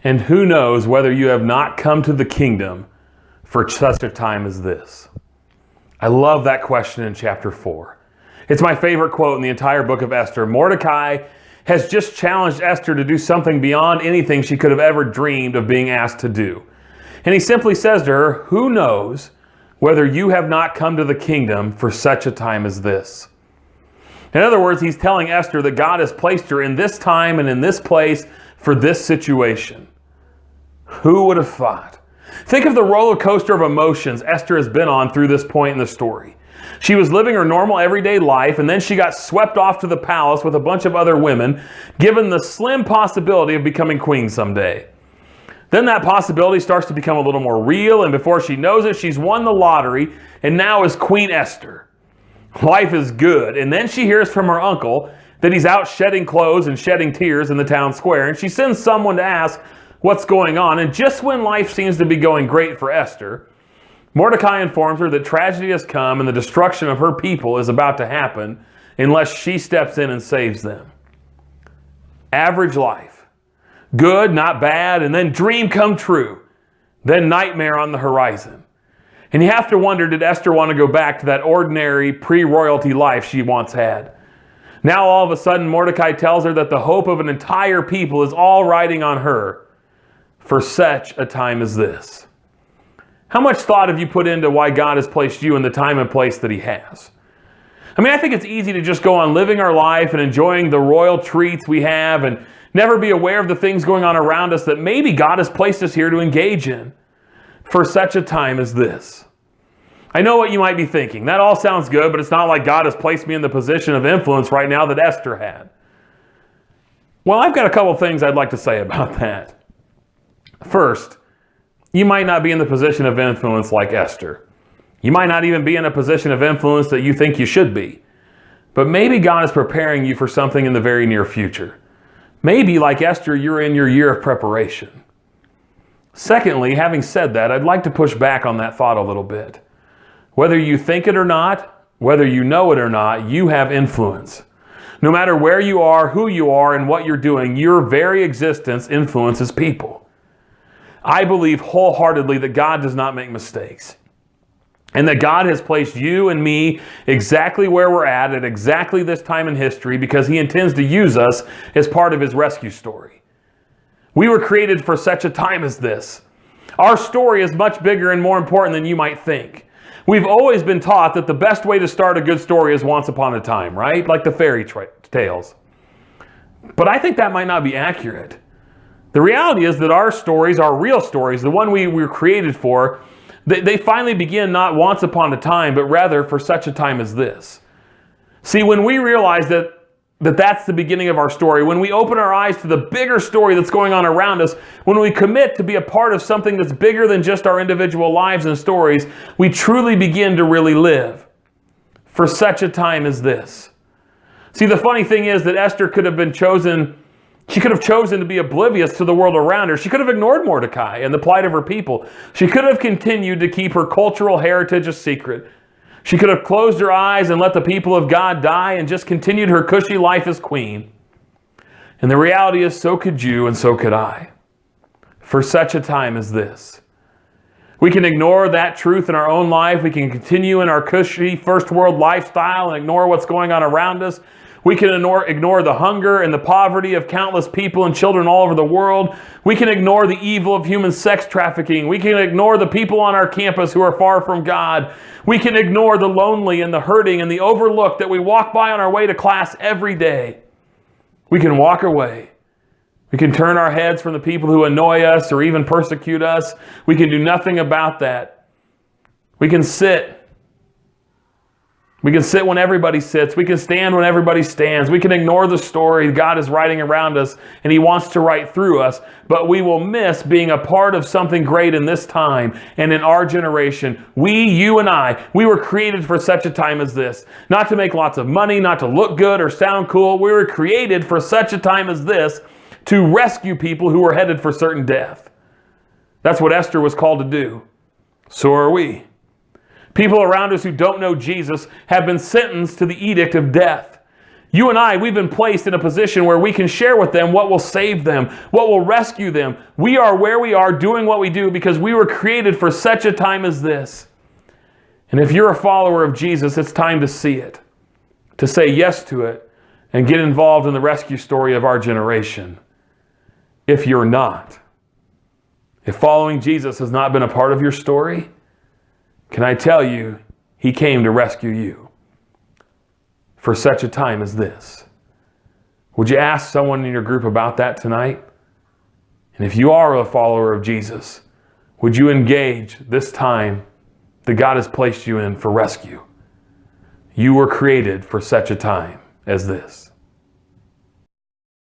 And who knows whether you have not come to the kingdom for such a time as this? I love that question in chapter 4. It's my favorite quote in the entire book of Esther. Mordecai has just challenged Esther to do something beyond anything she could have ever dreamed of being asked to do. And he simply says to her, who knows whether you have not come to the kingdom for such a time as this? In other words, he's telling Esther that God has placed her in this time and in this place for this situation. Who would have thought? Think of the roller coaster of emotions Esther has been on through this point in the story. She was living her normal everyday life, and then she got swept off to the palace with a bunch of other women, given the slim possibility of becoming queen someday. Then that possibility starts to become a little more real, and before she knows it, she's won the lottery and now is Queen Esther. Life is good, and then she hears from her uncle that he's out shedding clothes and shedding tears in the town square, and she sends someone to ask what's going on, and just when life seems to be going great for Esther, Mordecai informs her that tragedy has come and the destruction of her people is about to happen unless she steps in and saves them. Average life. Good, not bad, and then dream come true. Then nightmare on the horizon. And you have to wonder, did Esther want to go back to that ordinary pre-royalty life she once had? Now all of a sudden Mordecai tells her that the hope of an entire people is all riding on her for such a time as this. How much thought have you put into why God has placed you in the time and place that he has? I mean, I think it's easy to just go on living our life and enjoying the royal treats we have and never be aware of the things going on around us that maybe God has placed us here to engage in for such a time as this. I know what you might be thinking. That all sounds good, but it's not like God has placed me in the position of influence right now that Esther had. Well, I've got a couple things I'd like to say about that. First, you might not be in the position of influence like Esther. You might not even be in a position of influence that you think you should be. But maybe God is preparing you for something in the very near future. Maybe, like Esther, you're in your year of preparation. Secondly, having said that, I'd like to push back on that thought a little bit. Whether you think it or not, whether you know it or not, you have influence. No matter where you are, who you are, and what you're doing, your very existence influences people. I believe wholeheartedly that God does not make mistakes. And that God has placed you and me exactly where we're at exactly this time in history because he intends to use us as part of his rescue story. We were created for such a time as this. Our story is much bigger and more important than you might think. We've always been taught that the best way to start a good story is once upon a time, right? Like the fairy tales. But I think that might not be accurate. The reality is that our stories, our real stories, the one we were created for, they finally begin not once upon a time, but rather for such a time as this. See, when we realize that's the beginning of our story, when we open our eyes to the bigger story that's going on around us, when we commit to be a part of something that's bigger than just our individual lives and stories, we truly begin to really live for such a time as this. See, the funny thing is that Esther could have chosen to be oblivious to the world around her. She could have ignored Mordecai and the plight of her people. She could have continued to keep her cultural heritage a secret. She could have closed her eyes and let the people of God die and just continued her cushy life as queen. And the reality is, so could you and so could I. For such a time as this. We can ignore that truth in our own life. We can continue in our cushy first world lifestyle and ignore what's going on around us. We can ignore the hunger and the poverty of countless people and children all over the world. We can ignore the evil of human sex trafficking. We can ignore the people on our campus who are far from God. We can ignore the lonely and the hurting and the overlooked that we walk by on our way to class every day. We can walk away. We can turn our heads from the people who annoy us or even persecute us. We can do nothing about that. We can sit. We can sit when everybody sits. We can stand when everybody stands. We can ignore the story God is writing around us and he wants to write through us. But we will miss being a part of something great in this time and in our generation. You and I, we were created for such a time as this. Not to make lots of money, not to look good or sound cool. We were created for such a time as this to rescue people who were headed for certain death. That's what Esther was called to do. So are we. People around us who don't know Jesus have been sentenced to the edict of death. You and I, we've been placed in a position where we can share with them what will save them, what will rescue them. We are where we are doing what we do because we were created for such a time as this. And if you're a follower of Jesus, it's time to see it, to say yes to it, and get involved in the rescue story of our generation. If you're not, if following Jesus has not been a part of your story, can I tell you, He came to rescue you for such a time as this. Would you ask someone in your group about that tonight? And if you are a follower of Jesus, would you engage this time that God has placed you in for rescue? You were created for such a time as this.